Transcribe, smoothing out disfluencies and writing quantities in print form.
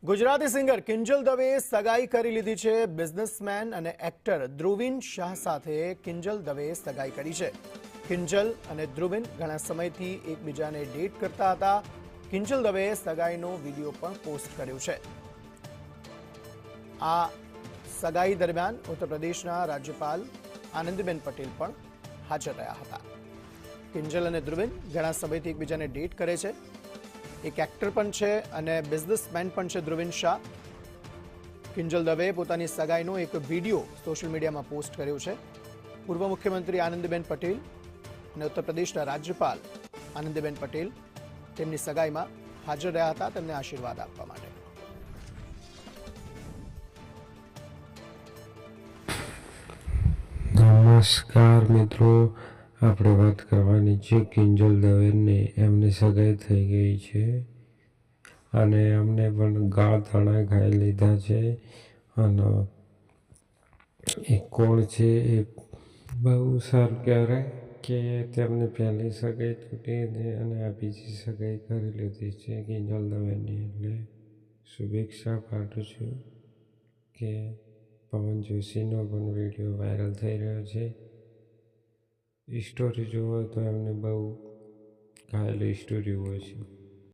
Gujarati singer Kinjal દવેએ સગાઈ કરી લીધી છે। બિઝનેસમેન અને એક્ટર ધ્રુવીન શાહ સાથે કિંજલ દવેએ સગાઈ કરી છે। કિંજલ અને ધ્રુવીન ઘણા સમયથી એકબીજાને ડેટ કરતા હતા। કિંજલ દવેએ સગાઈનો વિડીયો પણ પોસ્ટ કર્યો છે। આ સગાઈ દરમિયાન ઉત્તર પ્રદેશના રાજ્યપાલ આનંદીબેન પટેલ પણ હાજર રહ્યા હતા। કિંજલ અને ધ્રુવીન ઘણા સમયથી એકબીજાને ડેટ કરે છે। એક એક્ટર પણ છે અને બિઝનેસમેન પણ છે ધ્રુવીન શાહ। કિંજલ દવેએ પોતાની સગાઈનો એક વિડીયો સોશિયલ મીડિયામાં પોસ્ટ કર્યો છે। પૂર્વ મુખ્યમંત્રી આનંદીબેન પટેલ અને ઉત્તર પ્રદેશના રાજ્યપાલ આનંદીબેન પટેલ તેમની સગાઈમાં હાજર રહ્યા હતા તેમને આશીર્વાદ આપવા માટે। નમસ્કાર મિત્રો, આપણે વાત કરવાની છે કિંજલ દવેને એમની સગાઈ થઈ ગઈ છે અને એમને પણ ગાળ તણા ખાઈ લીધા છે। અને એ કોણ છે એ બહુ સારું કહેવાય કે તેમને પહેલી સગાઈ તૂટી અને આ બીજી સગાઈ કરી લીધી છે કિંજલ દવેની। એટલે શુભેચ્છા પાઠવું છું કે પવન જોશીનો પણ વિડીયો વાયરલ થઈ રહ્યો છે। સ્ટોરી જુઓ તો એમને બહુ ઘાયલી સ્ટોરી હોય છે।